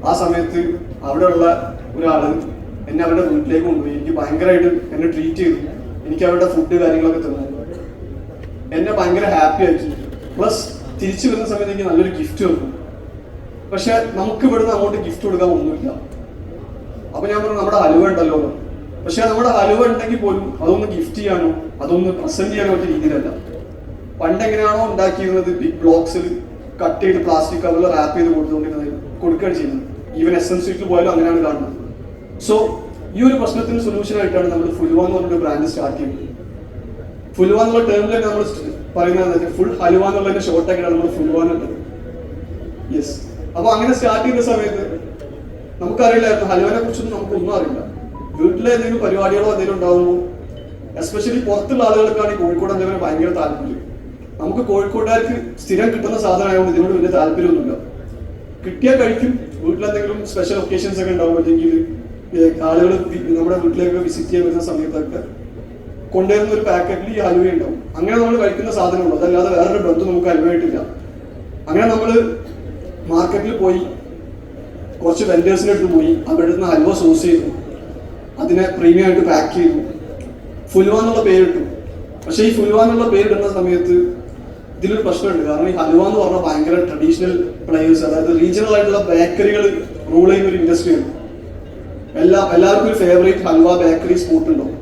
ആ സമയത്ത് അവിടെയുള്ള ഒരാൾ എന്നെ അവരുടെ വീട്ടിലേക്ക് കൊണ്ടുപോയി. എനിക്ക് ഭയങ്കരമായിട്ട് എന്നെ ട്രീറ്റ് ചെയ്തു. എനിക്ക് അവരുടെ ഫുഡ് കാര്യങ്ങളൊക്കെ തന്നു. എന്നെ ഭയങ്കര ഹാപ്പി ആക്കി. പ്ലസ് തിരിച്ചു വരുന്ന സമയത്ത് എനിക്ക് നല്ലൊരു ഗിഫ്റ്റ് തന്നു. പക്ഷെ നമുക്ക് ഇവിടുന്ന് അങ്ങോട്ട് ഗിഫ്റ്റ് കൊടുക്കാൻ ഒന്നുമില്ല. അപ്പൊ ഞാൻ പറഞ്ഞു നമ്മുടെ ഹലുവ ഉണ്ടല്ലോ. പക്ഷെ നമ്മുടെ ഹലുവ ഉണ്ടെങ്കിൽ പോലും അതൊന്ന് ഗിഫ്റ്റ് ചെയ്യാനോ അതൊന്ന് പ്രസന്റ് ചെയ്യാനോ പറ്റിയ രീതിയിലല്ല. പണ്ടെങ്ങനെയാണോ ഉണ്ടാക്കിയിരുന്നത് ബിഗ് ബ്ലോക്സിൽ കട്ട് ചെയ്ത് പ്ലാസ്റ്റിക് കവറിൽ റാപ്പ് ചെയ്ത് കൊടുക്കുകയാണ് ചെയ്യുന്നത്. ഈവൻ എസ്എം സ്ട്രീറ്റിൽ പോയാലും അങ്ങനെയാണ് കാണുന്നത്. സോ ഈ ഒരു പ്രശ്നത്തിന് സൊല്യൂഷൻ ആയിട്ടാണ് നമ്മൾ ഫുൽവ എന്ന് പറഞ്ഞൊരു ബ്രാൻഡ് സ്റ്റാർട്ട് ചെയ്യുന്നത്. ഫുൽവ എന്നുള്ള ടേമിൽ നമ്മൾ പറയുന്നത് ഫുൾ ഹലുവ എന്നുള്ളതിന്റെ ഷോർട്ട് ആയിട്ടാണ് നമ്മൾ ഫുൽവ എന്നുള്ളത്. യെസ്. അപ്പൊ അങ്ങനെ സ്റ്റാർട്ട് ചെയ്യുന്ന സമയത്ത് നമുക്കറിയില്ലായിരുന്നു, ഹലുവനെ കുറിച്ചൊന്നും നമുക്കൊന്നും അറിയില്ല. വീട്ടിലെ എന്തെങ്കിലും പരിപാടികളോ എന്തെങ്കിലും ഉണ്ടാകുമ്പോൾ എസ്പെഷ്യലി പുറത്തുള്ള ആളുകൾക്കാണ് ഈ കോഴിക്കോട് എന്തെങ്കിലും ഭയങ്കര താല്പര്യം. നമുക്ക് കോഴിക്കോട്ടുകാർക്ക് സ്ഥിരം കിട്ടുന്ന സാധനമായതുകൊണ്ട് ഇതിനോട് വലിയ താല്പര്യമൊന്നുമില്ല. കിട്ടിയാൽ കഴിക്കും. വീട്ടിലെന്തെങ്കിലും സ്പെഷ്യൽ ഒക്കേഷൻസ് ഒക്കെ ഉണ്ടാവും, അല്ലെങ്കിൽ ആളുകൾ നമ്മുടെ വീട്ടിലേക്ക് വിസിറ്റ് ചെയ്യാൻ വരുന്ന സമയത്തൊക്കെ കൊണ്ടുവരുന്ന ഒരു പാക്കറ്റിൽ ഈ ഹലുവ ഉണ്ടാവും. അങ്ങനെ നമ്മൾ കഴിക്കുന്ന സാധനമുള്ളൂ. അതല്ലാതെ വേറൊരു ബന്ധം നമുക്ക് ഹലുവയായിട്ടില്ല. അങ്ങനെ നമ്മൾ മാർക്കറ്റിൽ പോയി കുറച്ച് വെൻഡേഴ്സിൻ്റെ അടുത്ത് പോയി അവിടെ നിന്ന് ഹലുവ സോഴ്സ് ചെയ്തു. അതിനെ പ്രീമിയം ആയിട്ട് പാക്ക് ചെയ്തു. ഫുൽവ എന്നുള്ള പേരിട്ടു. പക്ഷേ ഈ ഫുൽവ എന്നുള്ള പേരിടുന്ന സമയത്ത് ഇതിലൊരു പ്രശ്നമുണ്ട്. കാരണം ഈ ഹലുവ എന്ന് പറഞ്ഞാൽ ഭയങ്കര ട്രഡീഷണൽ പ്ലേയേഴ്സ്, അതായത് റീജിയണൽ ആയിട്ടുള്ള ബേക്കറികൾ റൂൾ ചെയ്യുന്ന ഒരു ഇൻഡസ്ട്രിയാണ്. എല്ലാവർക്കും ഒരു ഫേവറേറ്റ് ഹൽവ ബേക്കറി സ്പോട്ട് ഉണ്ടാവും.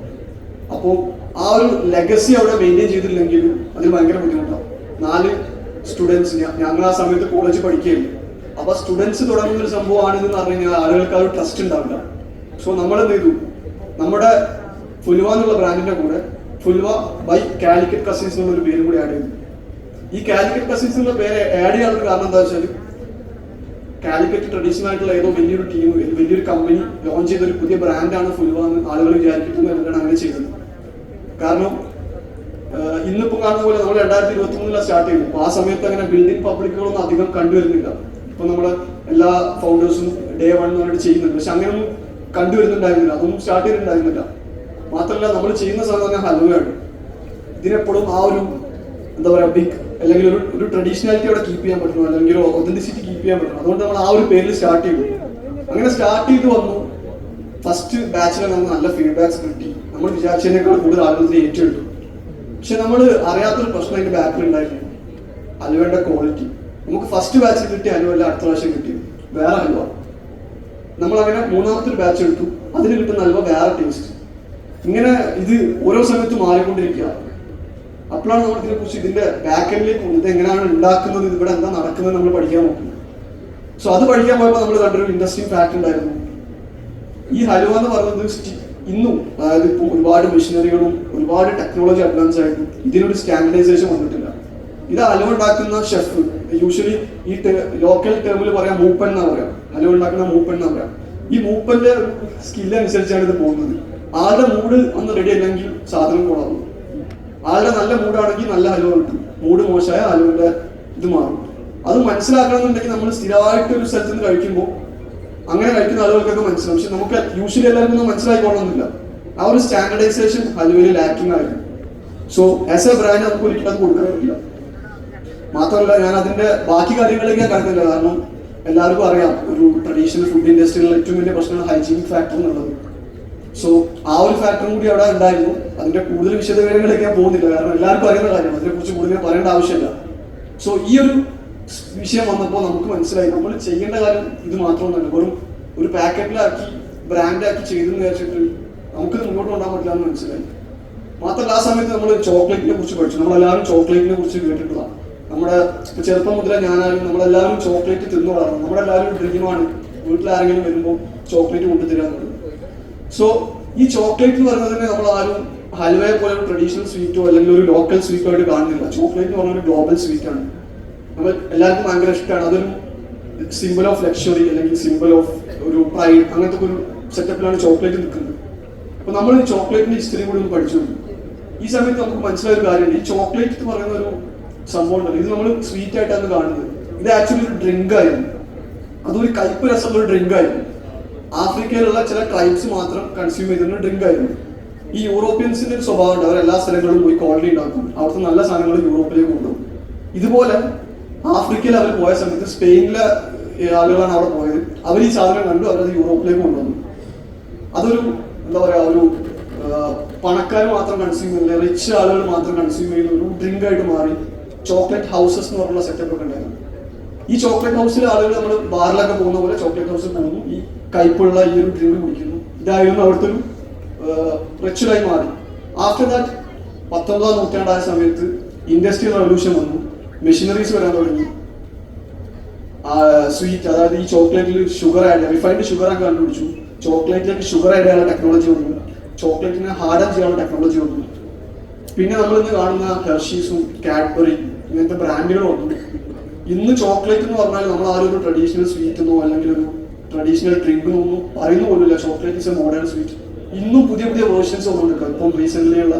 അപ്പോൾ ആ ഒരു ലെഗസി അവിടെ മെയിൻറ്റെയിൻ ചെയ്തില്ലെങ്കിലും അതിൽ ഭയങ്കര ബുദ്ധിമുട്ടാണ്. 4 സ്റ്റുഡൻസ്, ഞങ്ങൾ ആ സമയത്ത് കോളേജ് പഠിക്കുകയുള്ളൂ. അപ്പൊ സ്റ്റുഡൻസ് തുടങ്ങുന്ന ഒരു സംഭവമാണിതെന്ന് പറഞ്ഞു കഴിഞ്ഞാൽ ആളുകൾക്ക് ആ ഒരു ട്രസ്റ്റ് ഉണ്ടാവില്ല. സോ നമ്മൾ എന്ത് ചെയ്തു, നമ്മുടെ ഫുൽവ എന്നുള്ള ബ്രാൻഡിന്റെ കൂടെ ഫുൽവ ബൈ കാലിക്കറ്റ് കസിൻസ് എന്നുള്ള പേരും കൂടി ആഡ് ചെയ്തു. ഈ കാലിക്കറ്റ് കസിൻസ് എന്നുള്ള പേര് ആഡ് ചെയ്യാനുള്ള കാരണം എന്താ വെച്ചാൽ കാലിക്കറ്റ് ട്രഡീഷണൽ ആയിട്ടുള്ള ഏതോ വലിയൊരു ടീം, വലിയൊരു കമ്പനി ലോഞ്ച് ചെയ്ത ഒരു പുതിയ ബ്രാൻഡാണ് ഫുൽവ എന്ന് ആളുകൾ വിചാരിക്കുന്നത് എന്നാണ് അങ്ങനെ ചെയ്തത്. കാരണം ഇന്നിപ്പോൾ കാണുന്ന പോലെ നമ്മൾ 2023 സ്റ്റാർട്ട് ചെയ്തു. അപ്പോൾ ആ സമയത്ത് അങ്ങനെ ബിൽഡിംഗ് പബ്ലിക്കുകളൊന്നും അധികം കണ്ടുവരുന്നില്ല. ഇപ്പൊ നമ്മള് എല്ലാ ഫൗണ്ടേഴ്സും ഡേ 1 എന്ന് പറഞ്ഞിട്ട് ചെയ്യുന്നുണ്ട്. പക്ഷെ അങ്ങനെയൊന്നും കണ്ടുവരുന്നുണ്ടായിരുന്നില്ല, അതൊന്നും സ്റ്റാർട്ട് ചെയ്തിട്ടുണ്ടായിരുന്നില്ല. മാത്രമല്ല നമ്മൾ ചെയ്യുന്ന സാധനം ഹലുവയാണ്. ഇതിനെപ്പോഴും ആ ഒരു എന്താ പറയുക ബിഗ് അല്ലെങ്കിൽ ഒരു ട്രഡീഷണാലിറ്റി അവിടെ കീപ്പ് ചെയ്യാൻ പറ്റണം, അല്ലെങ്കിൽ ഒരു ഒതന്റിസിറ്റി കീപ്പ് ചെയ്യാൻ പറ്റണം. അതുകൊണ്ട് നമ്മൾ ആ ഒരു പേരിൽ സ്റ്റാർട്ട് ചെയ്തു. അങ്ങനെ സ്റ്റാർട്ട് ചെയ്ത് വന്നു. ഫസ്റ്റ് ബാച്ചിൽ നമുക്ക് നല്ല ഫീഡ്ബാക്സ് കിട്ടി. നമ്മൾ വിചാരിച്ചതിനേക്കാൾ കൂടുതൽ ആളുകൾ ഏറ്റെടുത്തു. പക്ഷെ നമ്മൾ അറിയാത്തൊരു പ്രശ്നം അതിന്റെ ബാക്കിൽ ഉണ്ടായിരുന്നു, ഹലുവയുടെ ക്വാളിറ്റി. നമുക്ക് ഫസ്റ്റ് ബാച്ചിൽ കിട്ടിയ ഹലുവല്ല അടുത്ത പ്രാവശ്യം കിട്ടിയത് വേറെ ഹലുവ. നമ്മളങ്ങനെ 3ാമത്തെ ഒരു ബാച്ച് എടുത്തു. അതിന് കിട്ടുന്ന ഹലുവ വേറെ ടേസ്റ്റ്. ഇങ്ങനെ ഇത് ഓരോ സമയത്ത് മാറിക്കൊണ്ടിരിക്കുക. അപ്പോഴാണ് നമ്മൾ ഇതിനെക്കുറിച്ച് ഇതിന്റെ ബാക്കെൻഡിലേക്ക് ഇത് എങ്ങനെയാണ് ഉണ്ടാക്കുന്നത്, ഇവിടെ എന്താ നടക്കുന്നത് നമ്മൾ പഠിക്കാൻ നോക്കുന്നത്. സോ അത് പഠിക്കാൻ പോയപ്പോൾ നമ്മൾ കണ്ടൊരു ഇൻട്രസ്റ്റിംഗ് ഫാക്ട് ഉണ്ടായിരുന്നു. ഈ ഹലുവ എന്ന് പറയുന്നത് ഇന്നും, അതായത് ഇപ്പോൾ ഒരുപാട് മെഷീനറികളും ഒരുപാട് ടെക്നോളജി അഡ്വാൻസ് ആയിട്ടും ഇതിനൊരു സ്റ്റാൻഡർഡൈസേഷൻ വന്നിട്ടില്ല. ഇത് ഹലുവ ഉണ്ടാക്കുന്ന ഷെഫ് യൂഷ്വലി ഈ ലോക്കൽ ടേമിൽ പറയാം മൂപ്പൻ എന്നാ പറയാം. ഹലുവ ഉണ്ടാക്കുന്ന മൂപ്പൻ എന്നാ പറയാം. ഈ മൂപ്പന്റെ സ്കില്ല് അനുസരിച്ചാണ് ഇത് പോകുന്നത്. ആളുടെ മൂഡ് ഒന്ന് റെഡി അല്ലെങ്കിൽ സാധനം കൊള്ളാവും. ആളുടെ നല്ല മൂഡാണെങ്കിൽ നല്ല ഹലുവ കിട്ടും. മൂഡ് മോശമായ ഹലുവിന്റെ ഇത് മാറും. അത് മനസ്സിലാക്കണമെന്നുണ്ടെങ്കിൽ നമ്മൾ സ്ഥിരമായിട്ട് ഒരു സ്ഥലത്ത് നിന്ന് കഴിക്കുമ്പോൾ അങ്ങനെ കഴിക്കുന്ന ആളുകൾക്കൊക്കെ മനസ്സിലാവും. പക്ഷെ നമുക്ക് യൂഷ്വലി എല്ലാവർക്കും ഒന്നും മനസ്സിലായിക്കോളണമെന്നില്ല. ആ ഒരു സ്റ്റാൻഡർഡൈസേഷൻ ഹലുവയിൽ ലാക്കിംഗ് ആയിരുന്നു. സോ ആസ് എ ബ്രാൻഡ് നമുക്ക് ഒരിക്കലും അത് കൊടുക്കാൻ പറ്റില്ല. മാത്രമല്ല ഞാൻ അതിന്റെ ബാക്കി കാര്യങ്ങളിലേക്ക് ഞാൻ കരുതില്ല. കാരണം എല്ലാവർക്കും അറിയാം ഒരു ട്രഡീഷണൽ ഫുഡ് ഇൻഡസ്ട്രിയിലുള്ള ഏറ്റവും വലിയ പ്രശ്നമാണ് ഹൈജീനിക് ഫാക്ടർ എന്നുള്ളത്. സോ ആ ഒരു ഫാക്ടറും കൂടി അവിടെ ഉണ്ടായിരുന്നു. അതിന്റെ കൂടുതൽ വിശദവിവരങ്ങളിലേക്ക് ഞാൻ പോകുന്നില്ല, കാരണം എല്ലാവർക്കും അറിയുന്ന കാര്യമാണ്, അതിനെക്കുറിച്ച് കൂടുതൽ പറയേണ്ട ആവശ്യമില്ല. സോ ഈ ഒരു വിഷയം വന്നപ്പോൾ നമുക്ക് മനസ്സിലായി നമ്മൾ ചെയ്യേണ്ട കാര്യം ഇത് മാത്രമൊന്നുമല്ല. വെറും ഒരു പാക്കറ്റിലാക്കി ബ്രാൻഡാക്കി ചെയ്തെന്ന് വിചാരിച്ചിട്ട് നമുക്കിത് മുന്നോട്ട് കൊണ്ടുപോകാൻ പറ്റില്ല എന്ന് മനസ്സിലായി. മാത്രമല്ല ആ സമയത്ത് നമ്മൾ ചോക്ലേറ്റിനെ കുറിച്ച് പഠിച്ചു. നമ്മളെല്ലാവരും ചോക്ലേറ്റിനെ കുറിച്ച് കേട്ടിട്ടുള്ളതാണ്. നമ്മുടെ ചെറുപ്പം മുതലേ ഞാനായാലും നമ്മളെല്ലാവരും ചോക്ലേറ്റ് തിന്നു വളർന്നു. നമ്മളെല്ലാവരും ഡ്രീമാണ് വീട്ടിലാരെങ്കിലും വരുമ്പോൾ ചോക്ലേറ്റ് കൊണ്ടുതരാന്നുള്ളത്. സോ ഈ ചോക്ലേറ്റ് എന്ന് പറയുന്നതിനെ നമ്മൾ ആരും ഹൽവയെ പോലെ ഒരു ട്രഡീഷണൽ സ്വീറ്റോ അല്ലെങ്കിൽ ഒരു ലോക്കൽ സ്വീറ്റോ ആയിട്ട് കാണുന്നില്ല. ചോക്ലേറ്റ് എന്ന് പറഞ്ഞ ഒരു ഗ്ലോബൽ സ്വീറ്റ് ആണ്. നമ്മൾ എല്ലാവർക്കും ഭയങ്കര ഇഷ്ടമാണ്. അതൊരു സിമ്പിൾ ഓഫ് ലക്ഷറി അല്ലെങ്കിൽ സിമ്പിൾ ഓഫ് ഒരു പ്രൈഡ്, അങ്ങനത്തെ ഒരു സെറ്റപ്പിലാണ് ചോക്ലേറ്റ് നിൽക്കുന്നത്. അപ്പൊ നമ്മൾ ഈ ചോക്ലേറ്റിന്റെ ഹിസ്റ്ററി കൂടി ഒന്ന് പഠിച്ചു. ഈ സമയത്ത് നമുക്ക് മനസ്സിലായ ഒരു കാര്യമുണ്ട്. ഈ ചോക്ലേറ്റ് എന്ന് പറയുന്ന ഒരു സംഭവം ഉണ്ടല്ലോ, ഇത് നമ്മൾ സ്വീറ്റ് ആയിട്ടാണ് കാണുന്നത്. ഇത് ആക്ച്വലി ഒരു ഡ്രിങ്ക് ആയിരുന്നു. അതൊരു കയ്പ് രസമുള്ള ഒരു ഡ്രിങ്ക് ആയിരുന്നു. ആഫ്രിക്കയിലുള്ള ചില ട്രൈബ്സ് മാത്രം കൺസ്യൂം ചെയ്തിരുന്ന ഡ്രിങ്ക് ആയിരുന്നു. ഈ യൂറോപ്യൻസിന്റെ ഒരു സ്വഭാവം ഉണ്ട്, അവർ എല്ലാ സ്ഥലങ്ങളിലും പോയി കോളനി ഉണ്ടാക്കും, അവിടുത്തെ നല്ല സാധനങ്ങൾ യൂറോപ്പിലേക്ക് കൊണ്ടുപോകും. ഇതുപോലെ ആഫ്രിക്കയിൽ അവർ പോയ സമയത്ത് സ്പെയിനിലെ ആളുകളാണ് അവിടെ പോയത്. അവർ ഈ സാധനം കണ്ടു, അവരത് യൂറോപ്പിലേക്ക് കൊണ്ടുവന്നു. അതൊരു എന്താ പറയുക, ഒരു പണക്കാർ മാത്രം കൺസ്യൂം ചെയ്യുന്ന, റിച്ച് ആളുകൾ മാത്രം കൺസ്യൂം ചെയ്യുന്ന ഒരു ഡ്രിങ്ക് ആയിട്ട് മാറി. ചോക്ലേറ്റ് ഹൗസസ് എന്ന് പറഞ്ഞുള്ള സെറ്റപ്പ് ഒക്കെ ഉണ്ടായിരുന്നു. ഈ ചോക്ലേറ്റ് ഹൗസിലെ ആളുകൾ നമ്മൾ ബാറിലൊക്കെ പോകുന്ന പോലെ ചോക്ലേറ്റ് ഹൗസിൽ പോകുന്നു, ഈ കയ്പുള്ള ഈ ഒരു ഡ്രിങ്ക് കുടിക്കുന്നു. ഇതായിരുന്നു അവിടുത്തെ ഒരു റിച്വലായി മാറി. ആഫ്റ്റർ ദാറ്റ് 19ാം നൂറ്റാണ്ടായ സമയത്ത് ഇൻഡസ്ട്രിയൽ റവല്യൂഷൻ വന്നു, മെഷീനറീസ് വരാൻ തുടങ്ങി. സ്വീറ്റ്, അതായത് ഈ ചോക്ലേറ്റിൽ ഷുഗർ ആഡ്, റിഫൈൻഡ് ഷുഗർ ഒക്കെ കണ്ടുപിടിച്ചു. ചോക്ലേറ്റിലേക്ക് ഷുഗർ ആഡ് ചെയ്യാനുള്ള ടെക്നോളജി വന്നു, ചോക്ലേറ്റിനെ ഹാർഡൻ ചെയ്യാനുള്ള ടെക്നോളജി വന്നു. പിന്നെ നമ്മളിന്ന് കാണുന്ന ഹെർഷീസും കാഡ്ബറി ഇങ്ങനത്തെ ബ്രാൻഡുകൾ വന്നു. ഇന്ന് ചോക്ലേറ്റ് എന്ന് പറഞ്ഞാൽ നമ്മൾ ആരും ഒരു ട്രഡീഷണൽ സ്വീറ്റ് എന്നോ അല്ലെങ്കിൽ ഒരു ട്രഡീഷണൽ ഡ്രിങ്ക് എന്നൊന്നും പറയുന്ന പോലുമില്ല. Chocolate is A modern sweet. ഇന്നും പുതിയ പുതിയ വേർഷൻസ് വന്നുകൊണ്ടിരിക്കുക. ഇപ്പം റീസെന്റ് ഉള്ള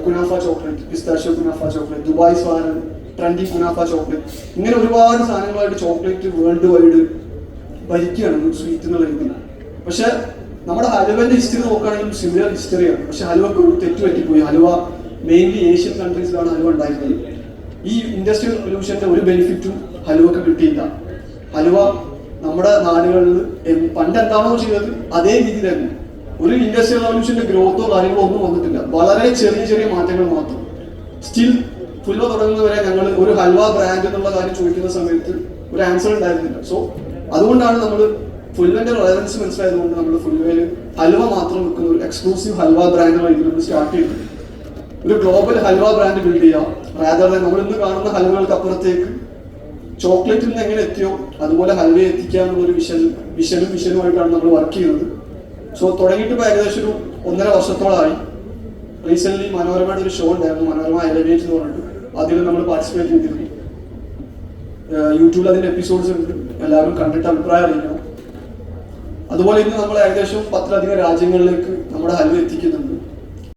kunafa chocolate, pistachio kunafa chocolate, Dubai സാധനം, ട്രെൻഡി കുനാഫ ചോക്ലേറ്റ്, ഇങ്ങനെ ഒരുപാട് സാധനങ്ങളായിട്ട് ചോക്ലേറ്റ് വേൾഡ് വൈഡ് ഭരിക്കുകയാണ് സ്വീറ്റ് എന്നുള്ള രീതിയിൽ. പക്ഷെ നമ്മുടെ ഹലുവന്റെ ഹിസ്റ്ററി നോക്കുകയാണെങ്കിൽ സിമിലർ ഹിസ്റ്ററിയാണ്. പക്ഷെ ഹലുവക്ക് ഒരു തെറ്റ് പറ്റിപ്പോയി. ഹലുവ മെയിൻലി ഏഷ്യൻ കൺട്രീസിലാണ് ഹലുവ ഉണ്ടായിരുന്നത്. ഈ ഇൻഡസ്ട്രിയൽ റവല്യൂഷന്റെ ഒരു ബെനിഫിറ്റും ഹലുവക്ക് കിട്ടിയില്ല. ഹലുവ നമ്മുടെ നാടുകളിൽ പണ്ട് എന്താണോ ചെയ്തത് അതേ രീതിയിലായിരുന്നു. ഒരു ഇൻഡസ്ട്രിയൽ റവല്യൂഷന്റെ ഗ്രോത്തോ കാര്യങ്ങളോ ഒന്നും വന്നിട്ടില്ല. വളരെ ചെറിയ ചെറിയ മാറ്റങ്ങൾ മാത്രം. സ്റ്റിൽ ഫുൽവ തുടങ്ങുന്നവരെ ഞങ്ങൾ ഒരു ഹൽവ ബ്രാൻഡ് എന്നുള്ള കാര്യം ചോദിക്കുന്ന സമയത്ത് ഒരു ആൻസർ ഉണ്ടായിരുന്നില്ല. സോ അതുകൊണ്ടാണ് നമ്മൾ ഫുൽവന്റെ റെലവൻസ് മനസ്സിലായതുകൊണ്ട് നമ്മൾ ഫുൽവയിൽ ഹൽവ മാത്രം വെക്കുന്ന ഒരു എക്സ്ക്ലൂസീവ് ഹൽവ ബ്രാൻഡ് ഇതിൽ സ്റ്റാർട്ട് ചെയ്തു. ഒരു ഗ്ലോബൽ ഹൽവ ബ്രാൻഡ് ബിൽഡ് ചെയ്യാം. റാദർ നമ്മൾ ഇന്ന് കാണുന്ന ഹൽവകൾക്ക് അപ്പുറത്തേക്ക് ചോക്ലേറ്റിൽ നിന്ന് എങ്ങനെ എത്തിയോ അതുപോലെ ഹൽവയെ എത്തിക്കുക എന്നുള്ള ഒരു വിഷനുമായിട്ടാണ് നമ്മൾ വർക്ക് ചെയ്യുന്നത്. സോ തുടങ്ങിയിട്ട് ഇപ്പോൾ ഏകദേശം ഒരു 1.5 വർഷത്തോളമായി. റീസെന്റ് മനോരമയുടെ ഒരു ഷോ ഉണ്ടായിരുന്നു, മനോരമ എലവേറ്റ് എന്ന് പറഞ്ഞിട്ട്. അതിൽ നമ്മൾ പാർട്ടിസിപ്പേറ്റ് ചെയ്തിരുന്നു. യൂട്യൂബിൽ അതിന്റെ എപ്പിസോഡ്സ് ഉണ്ട്, എല്ലാവരും കണ്ടിട്ട് അഭിപ്രായം അറിയിക്കണം. അതുപോലെ ഇന്ന് നമ്മൾ ഏകദേശം 10ലധികം രാജ്യങ്ങളിലേക്ക് നമ്മുടെ ഹൽവ എത്തിക്കുന്നുണ്ട്.